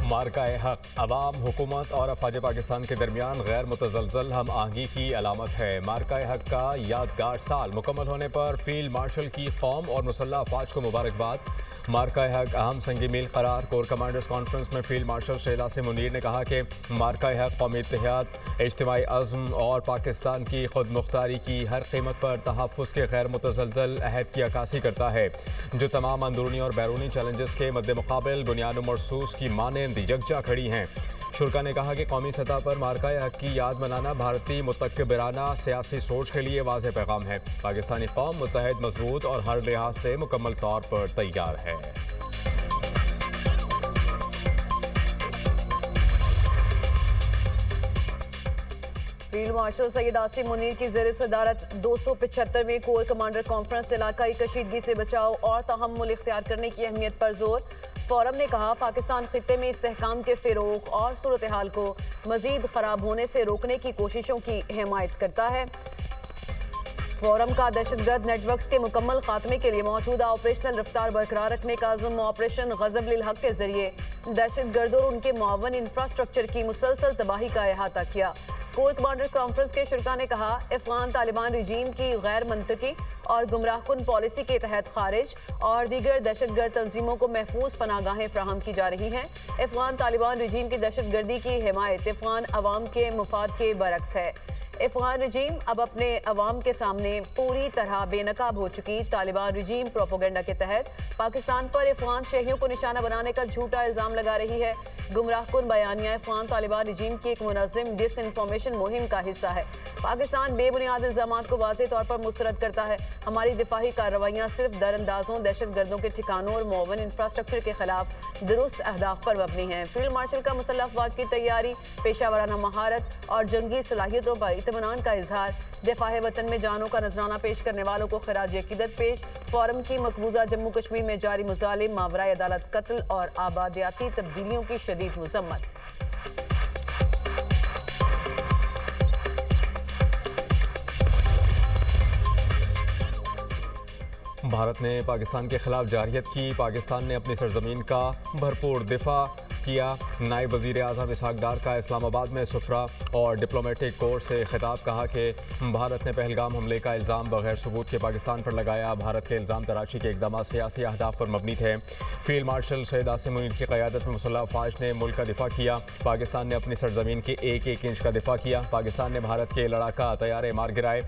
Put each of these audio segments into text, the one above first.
मार्का-ए हक अवाम, हुकूमत और अफवाज पाकिस्तान के दरमियान गैर मुतज़लज़ल हम आहंगी की अलामत है। मार्का-ए हक का यादगार साल मुकम्मल होने पर फील्ड मार्शल की कौम और मुसल्लह अफवाज को मुबारकबाद। मार्का-ए हक अहम संगी मील करार। कोर कमांडर्स कॉन्फ्रेंस में फील्ड मार्शल शहीद आसिम मुनीर ने कहा कि मार्का-ए हक कौमी इत्तेहाद, इज्तिमाई अज़्म और पाकिस्तान की खुद मुख्तारी की हर कीमत पर तहफ़्फ़ुज़ के गैर मुतज़लज़ल अहद की अक्कासी करता है, जो तमाम अंदरूनी और बैरूनी चैलेंजेस के मद्देमुक़ाबिल बुनियाद मरसूस की मानंद यकजा खड़ी हैं। शुरा ने कहा कि कौमी सतह पर मार्का-ए हक की याद मनाना भारतीय मुतक़ब्बिराना सियासी सोच के लिए वाज़ेह पैगाम है। पाकिस्तानी कौम मुत्तहद, मजबूत और हर लिहाज से मुकम्मल तौर पर तैयार है। फील्ड मार्शल सैयद आसिम मुनीर की ज़ेर सदारत 275वें कोर कमांडर कॉन्फ्रेंस इलाकाई कशीदगी से बचाव और तहम्मुल इख्तियार करने की अहमियत पर जोर। फोरम ने कहा, पाकिस्तान खित्ते में इस्तेहकाम के फ़िरोग और सूरत हाल को मजीद ख़राब होने से रोकने की कोशिशों की हिमायत करता है। फोरम का दहशतगर्द नेटवर्क्स के मुकम्मल खात्मे के लिए मौजूदा ऑपरेशनल रफ्तार बरकरार रखने का अज़्म ऑपरेशन गज़ब लिल हक के जरिए दहशतगर्दों और उनके मुआवन इंफ्रास्ट्रक्चर की मुसलसल तबाही का अहाता किया। कोर कमांडर कॉन्फ्रेंस के शुरका ने कहा, अफगान तालिबान रजीम की गैर मंतकी और गुमराहकुन पॉलिसी के तहत खारिज और दीगर दहशतगर्द तंजीमों को महफूज पनागाहें फ्राहम की जा रही हैं। अफगान तालिबान रजीम की दहशतगर्दी की हिमायत अफगान अवाम के मुफाद के बरक्स है। अफगान रजीम अब अपने अवाम के सामने पूरी तरह बेनकाब हो चुकी तालिबान रजीम प्रोपोगंडा के तहत पाकिस्तान पर अफगान शहरियों को निशाना बनाने का झूठा इल्ज़ाम लगा रही है। गुमराहकुन बयानिया अफगान तालिबान रजीम की एक मुनज़्ज़म डिसइंफॉर्मेशन मुहिम का हिस्सा है। पाकिस्तान बेबुनियाद इल्ज़ामात को वाज़ेह तौर पर मुस्तरद करता है। हमारी दिफाही कार्रवाइयाँ सिर्फ दरअंदाजों, दहशतगर्दों के ठिकानों और मुअव्वन इंफ्रास्ट्रक्चर के खिलाफ दुरुस्त अहदाफ पर मबनी हैं। फील्ड मार्शल का मुसल्लह अफवाज की तैयारी, पेशा वराना महारत और जंगी सलाहियतों पर इत्मीनान का इजहार, दिफाए वतन में जानों का नजराना पेश करने वालों को खराज अकीदत पेश। फोरम की मकबूजा जम्मू कश्मीर में जारी मुजालिम, मावराए अदालत कत्ल और आबादियाती तब्दीलियों की शदीद मुज़म्मत। भारत ने पाकिस्तान के खिलाफ जारहियत की। पाकिस्तान ने अपनी सरजमीन का भरपूर दिफा किया। नायब वज़ीर आज़म इसहाक डार का इस्लामाबाद में सुफरा और डिप्लोमेटिक कोर से खिताब, कहा कि भारत ने पहलगाम हमले का इल्ज़ाम बगैर सबूत के पाकिस्तान पर लगाया। भारत के इल्ज़ाम तराशी के इक़दाम सियासी अहदाफ पर मबनी थे। फील्ड मार्शल सैयद आसिम मुनीर की क़यादत में मुसल्लह अफ़वाज ने मुल्क का दिफा किया। पाकिस्तान ने अपनी सरजमीन के एक एक इंच का दिफा किया। पाकिस्तान ने भारत के लड़ाका तैयारे मार गिराए।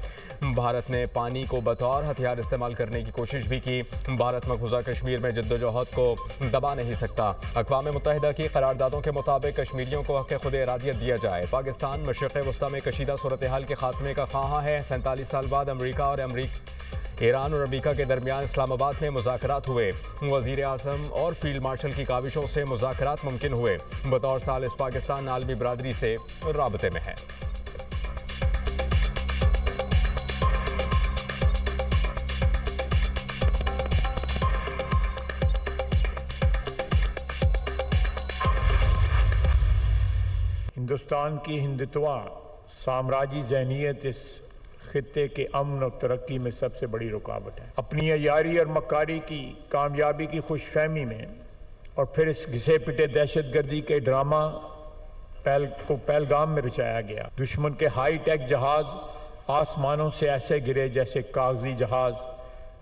भारत ने पानी को बतौर हथियार इस्तेमाल करने की कोशिश भी की। भारत मकबूजा कश्मीर में जद्दोजहद को दबा नहीं सकता। अक़वाम मुत्तहिदा की करारदादों के मुताबिक कश्मीरियों को हक़ खुद इरादियत दिया जाए। पाकिस्तान मशरिक़ वस्ता में कशीदा सूरत हाल के खात्मे का ख्वाह है। 47 साल बाद अमरीका और ईरान और अमरीका के दरमियान इस्लामाबाद में मुज़ाकरात हुए। वज़ीर आज़म और फील्ड मार्शल की काविशों से मुज़ाकरात मुमकिन हुए। बतौर सालिस पाकिस्तान आलमी बरादरी से राबते में है। हिंदुस्तान की हिंदुत्वा साम्राज्य जहनीत इस खित्ते के अमन और तरक्की में सबसे बड़ी रुकावट है। अपनी अयारी और मक्कारी की कामयाबी की खुशफहमी में और फिर इस घिसे पिटे दहशतगर्दी के ड्रामा पहलगाम में रचाया गया। दुश्मन के हाई टेक जहाज आसमानों से ऐसे गिरे जैसे कागजी जहाज।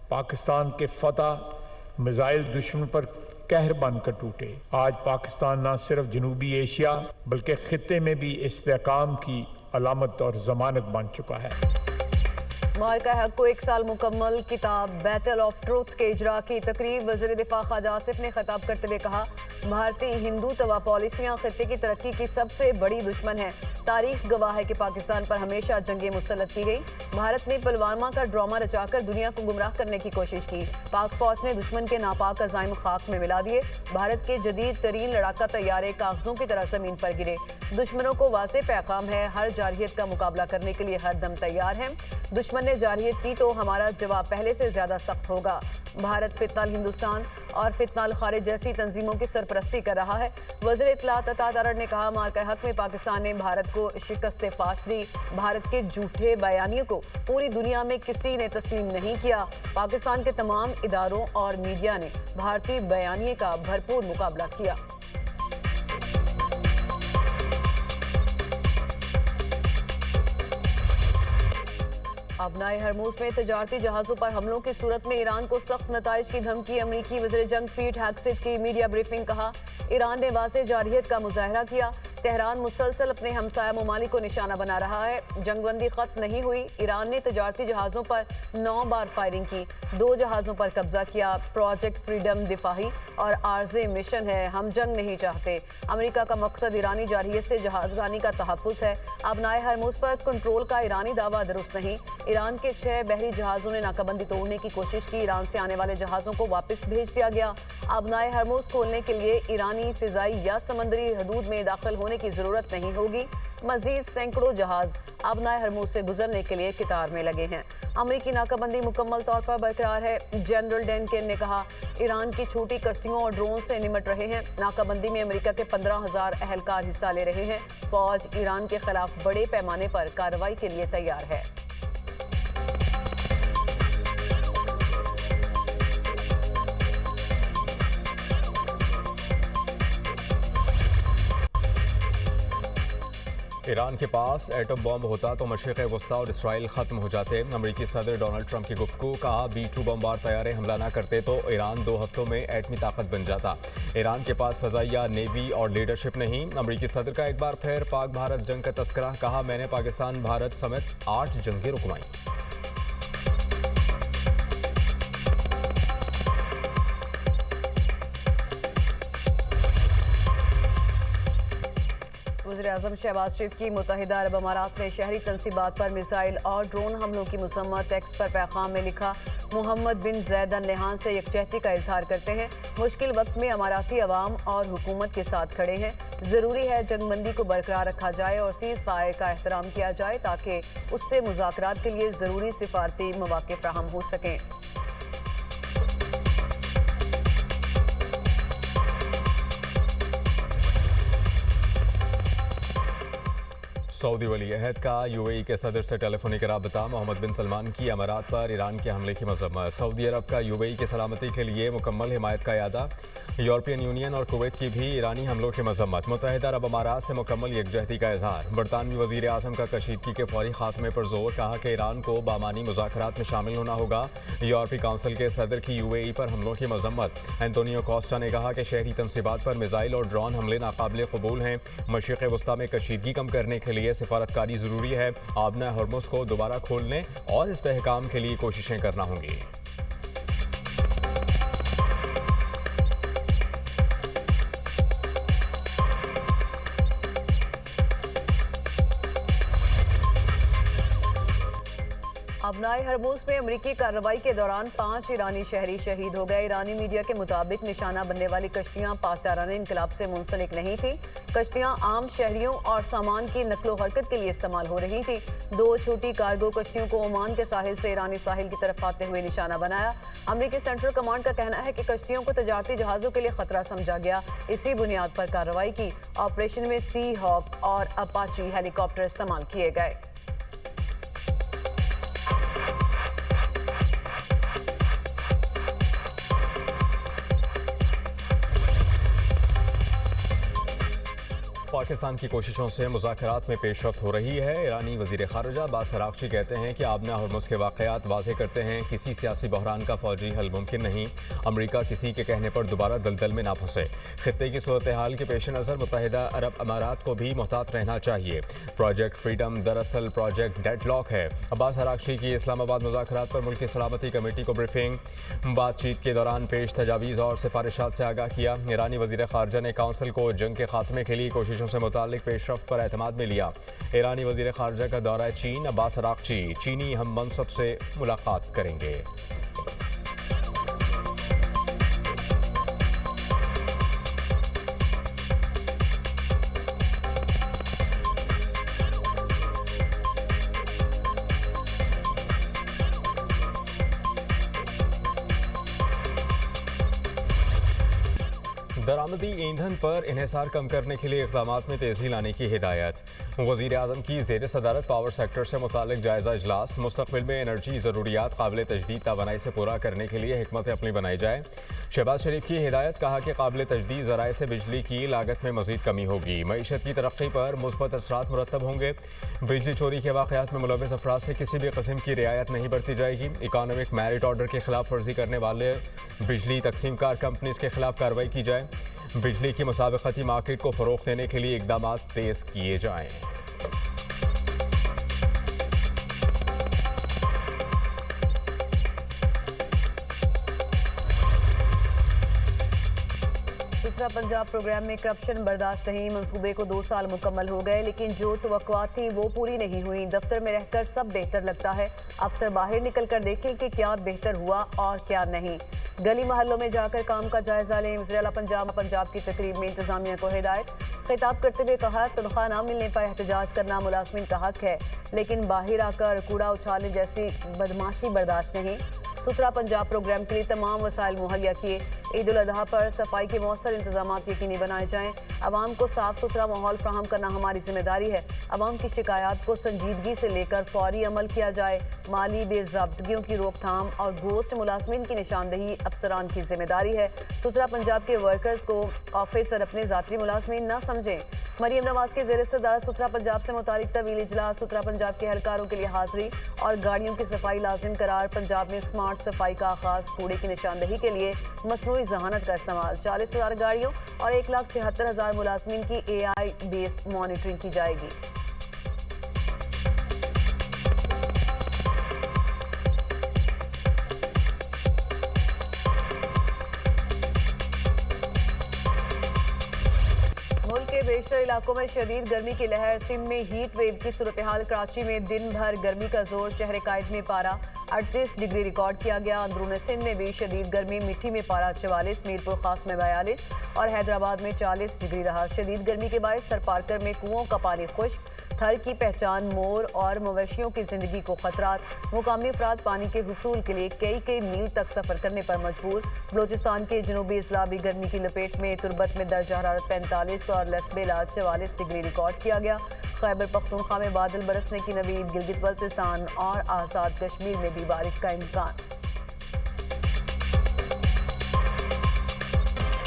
पाकिस्तान के फतह मिसाइल दुश्मन पर कहर बनकर टूटे। आज पाकिस्तान न सिर्फ जनूबी एशिया बल्कि खित्ते में भी इस्तेहकाम की अलामत और जमानत बन चुका है। मार्का हक को 1 साल मुकम्मल। किताब बैटल ऑफ ट्रूथ के इजरा की तकरीब वज़ीर दिफा ख्वाजा आसिफ ने खिताब करते हुए कहा, भारतीय हिंदू तवा पॉलिसियाँ खित्ते की तरक्की की सबसे बड़ी दुश्मन है। तारीख गवाह है कि पाकिस्तान पर हमेशा जंगें मुसल्लत की गई। भारत ने पुलवामा का ड्रामा रचाकर दुनिया को गुमराह करने की कोशिश की। पाक फौज ने दुश्मन के नापाक अज़ाइम खाक में मिला दिए। भारत के जदीद तरीन लड़ाका तैयारे कागजों की तरह जमीन पर गिरे। दुश्मनों को वाज़ेह पैगाम है, हर जारहियत का मुकाबला करने के लिए हर दम तैयार है। दुश्मन ने जारहियत की तो हमारा जवाब पहले से ज्यादा सख्त होगा। भारत फितनाल हिंदुस्तान और फितनाल खारिज जैसी तंजीमों की सरपरस्ती कर रहा है। वज़ीर इत्तलात अता तारड़ ने कहा, मार्का हक में पाकिस्तान ने भारत को शिकस्त फाश दी। भारत के झूठे बयानियों को पूरी दुनिया में किसी ने तस्लीम नहीं किया। पाकिस्तान के तमाम इदारों और मीडिया ने भारतीय बयानिए का भरपूर मुकाबला किया। अपनाए हरमूज में तजारती जहाज़ों पर हमलों की सूरत में ईरान को सख्त नताइज की धमकी। अमरीकी वज़ीर जंग पीट हेग्सेथ की मीडिया ब्रीफिंग। कहा, ईरान ने वाज़ेह जारहियत का मुजाहरा किया। तेहरान मुसलसल अपने हमसाया ममालिक को निशाना बना रहा है। जंगबंदी खत्म नहीं हुई। ईरान ने तजारती जहाज़ों पर 9 बार फायरिंग की, 2 जहाज़ों पर कब्जा किया। प्रोजेक्ट फ्रीडम दिफाही और आर्ज़े मिशन है, हम जंग नहीं चाहते। अमेरिका का मकसद ईरानी जारहियत से जहाज़रानी का तहफ़्फ़ुज़ है। अपनाए हरमूज पर कंट्रोल का ईरानी दावा दुरुस्त नहीं। ईरान के 6 बहरी जहाज़ों ने नाकाबंदी तोड़ने की कोशिश की। ईरान से आने वाले जहाज़ों को वापस भेज दिया गया। अपनाए हरमूज खोलने के लिए ईरानी फ़िज़ाई या समंदरी हदूद में दाखिल होने की ज़रूरत नहीं होगी। मज़ीद सैकड़ों जहाज़ अपनाए हरमूज से गुजरने के लिए कतार में लगे हैं। अमरीकी नाकाबंदी मुकम्मल तौर पर बरकरार है। जनरल डेनकेन ने कहा, ईरान की छोटी कश्तियों और ड्रोन से निमट रहे हैं। नाकाबंदी में अमेरिका के 15,000 अहलकार हिस्सा ले रहे हैं। फौज ईरान के खिलाफ बड़े पैमाने पर कार्रवाई के लिए तैयार है। ईरान के पास एटम बॉम्ब होता तो मशरिक़ वस्ता और इसराइल ख़त्म हो जाते। अमरीकी सदर डोनाल्ड ट्रंप की गुफ्तगू। कहा, B-2 बमबार तैयारे हमला ना करते तो ईरान 2 हफ्तों में एटमी ताकत बन जाता। ईरान के पास फ़ज़ाइया, नेवी और लीडरशिप नहीं। अमरीकी सदर का एक बार फिर पाक भारत जंग का तस्करा। कहा, मैंने पाकिस्तान भारत समेत 8 जंगें रुकवाईं। वज़ीर-ए-आज़म शहबाज शरीफ की मुत्तहिदा अरब अमारात में शहरी तनसीबात पर मिसाइल और ड्रोन हमलों की मज़म्मत। टेक्स पर पैगाम में लिखा, मोहम्मद बिन ज़ैद अल नहयान से यकजहती का इजहार करते हैं। मुश्किल वक्त में अमाराती अवाम और हुकूमत के साथ खड़े हैं। ज़रूरी है जंगबंदी को बरकरार रखा जाए और सीज़ फायर का एहतराम किया जाए ताकि उससे मुज़ाकरात के लिए ज़रूरी सिफारती मौक़े फ़राहम हो सकें। सऊदी वली अहद का UAE के सदर से टेलीफोनिक राबता। मोहम्मद बिन सलमान की अमारात पर ईरान के हमले की मज़म्मत। सऊदी अरब का UAE की सलामती के लिए मुकम्मल हिमायत का यादा। यूरोपियन यूनियन और कुवैत की भी ईरानी हमलों की मज़म्मत। मुत्तहिदा अरब अमारात से मुकम्मल यकजहती का इजहार। बरतानवी वज़ीर आज़म का कशीदगी के फौरी खात्मे पर जोर। कहा कि ईरान को बामानी मुज़ाकरात में शामिल होना होगा। यूरोपीय काउंसिल के सदर की UAE पर हमलों की मज़म्मत। एंटोनियो कोस्टा ने कहा कि शहरी तनसीबात पर मिसाइल और ड्रोन हमले नाकाबिल कबूल हैं। मशरिक़ वस्ता में कशीदगी कम करने के लिए सिफारतकारी ज़रूरी है। आबना हरमुज़ को दोबारा खोलने और इस्तेहकाम के लिए कोशिशें करना होंगी। अपनाए हरमूज में अमरीकी कार्रवाई के दौरान 5 ईरानी शहरी शहीद हो गए। ईरानी मीडिया के मुताबिक निशाना बनने वाली कश्तियां पासदाराने इनकलाब से मुंसलिक नहीं थी। कश्तियां आम शहरियों और सामान की नकलो हरकत के लिए इस्तेमाल हो रही थी। 2 छोटी कार्गो कश्तियों को ओमान के साहिल से ईरानी साहिल की तरफ आते हुए निशाना बनाया। अमरीकी सेंट्रल कमांड का कहना है कि कश्तियों को तजारती जहाज़ों के लिए खतरा समझा गया, इसी बुनियाद पर कार्रवाई की। ऑपरेशन में सी हॉक और अपाची हेलीकॉप्टर इस्तेमाल किए गए। पाकिस्तान की कोशिशों से मुज़ाकरात में पेशरफ्त हो रही है। ईरानी वज़ीर ख़ारिजा अब्बास अराग़ची कहते हैं कि आबना हरमुज़ के वाक़यात वाज़ेह करते हैं किसी सियासी बहरान का फ़ौजी हल मुमकिन नहीं। अमरीका किसी के कहने पर दोबारा दलदल में ना फंसे। ख़ित्ते की सूरत हाल के पेश नज़र मुत्तहिदा अरब अमारात को भी मुहतात रहना चाहिए। प्रोजेक्ट फ्रीडम दरअसल प्रोजेक्ट डेडलॉक है। अब्बास अराग़ची की इस्लामाबाद मुज़ाकरात पर मुल्की सलामती कमेटी को ब्रीफिंग। बातचीत के दौरान पेश तजावीज़ और सिफारिशात से आगाह किया। ईरानी वज़ीर ख़ारिजा ने काउंसिल को जंग के खात्मे के लिए कोशिशों से मुतालिक पेशरफ्त पर एतमाद में लिया। ईरानी वज़ीर ख़ारिजा का दौरा चीन। अब्बास अराग़ची चीनी हम मनसब से मुलाकात करेंगे। दरामदी ईंधन पर इन्हिसार कम करने के लिए इक़दामात में तेज़ी लाने की हिदायत। वज़ीर आज़म की ज़ेर सदारत पावर सेक्टर से मुतालिक जायज़ा इजलास। मुस्तक़बिल में एनर्जी ज़रूरियात काबिल तजदीद तवानाई से पूरा करने के लिए हिकमत अपनी बनाई जाए। शहबाज शरीफ की हिदायत, कहा कि काबिल तजदीद ज़राए से बिजली की लागत में मज़ीद कमी होगी। मईशत की तरक्की पर मुस्बत असरात मुरतब होंगे। बिजली चोरी के वाक़यात में मुलव्वस अफराद से किसी भी किस्म की रियायत नहीं बरती जाएगी। इकॉनमिक मेरिट ऑर्डर की खिलाफ वर्जी करने वाले बिजली तकसीमकार कंपनीज के खिलाफ कार्रवाई की जाए। बिजली की मुसाबकती मार्केट को फ़रोग़ देने के लिए इक़दाम तेज़ किए जाएँ। सुथरा पंजाब प्रोग्राम में करप्शन बर्दाश्त नहीं। मंसूबे को 2 साल मुकम्मल हो गए, लेकिन जो तवक्कुआत थी वो पूरी नहीं हुई। दफ्तर में रहकर सब बेहतर लगता है, अफसर बाहर निकल कर देखें कि क्या बेहतर हुआ और क्या नहीं। गली मोहल्लों में जाकर काम का जायजा लें। वज़ीर पंजाब की तकरीब में इंतजामिया को हिदायत। खिताब करते हुए कहा, तनख्वाह न मिलने पर एहतजाज करना मुलाजमीन का हक है, लेकिन बाहर आकर कूड़ा उछालने जैसी बदमाशी बर्दाश्त नहीं। सुथरा पंजाब प्रोग्राम के लिए तमाम वसाइल मुहैया किए। ईद उल अजहा पर सफाई के मौसर इंतजाम यकीनी बनाए जाएँ। अवाम को साफ सुथरा माहौल फ्राहम करना हमारी जिम्मेदारी है। अवाम की शिकायत को संजीदगी से लेकर फौरी अमल किया जाए। माली बेज़ाब्तगियों की रोकथाम और गोश्त मुलाजमीन की निशानदही अफसरान की जिम्मेदारी है। सुथरा पंजाब के वर्कर्स को ऑफिसर अपने ज़ाती मुलाजमीन न समझें। मरियम नवाज के ज़ेर सदारत सुथरा पंजाब से मुतालिक तवील इजलास। सुथरा पंजाब के एहलकारों के लिए हाजिरी और गाड़ियों की सफाई लाजिम करार। पंजाब में स्मार्ट सफाई का आगाज। कूड़े की निशानदही के लिए मसनूई जहानत का इस्तेमाल। 40,000 गाड़ियों और 1,76,000 मुलाजमीन की AI बेस्ड मॉनिटरिंग की जाएगी। मुल्क के बेशतर इलाकों में शदीद गर्मी की लहर। सिंध में हीट वेव की सूरत हाल। कराची में दिन भर गर्मी का जोर। शहर कायद में पारा 38 डिग्री रिकॉर्ड किया गया। अंदरून सिंध में भी शदीद गर्मी। मिट्टी में पारा 44, मीरपुर खास में 42 और हैदराबाद में 40 डिग्री रहा। शदीद गर्मी के बायस थरपारकर में कुओं का पानी खुश्क। थर की पहचान मोर और मवेशियों की जिंदगी को खतरात। मुकामी अफराद पानी के हुसूल के लिए कई मील तक सफर करने पर मजबूर। बलोचिस्तान के जनूबी अजला भी गर्मी की लपेट में। तुरबत में दर्जा हरारत 45 और लसबेला 44 डिग्री रिकॉर्ड किया गया। खैबर पख्तूनख्वा में बादल बरसने की नवीद। गिलगित बल्तिस्तान और आज़ाद कश्मीर में भी बारिश का इम्कान।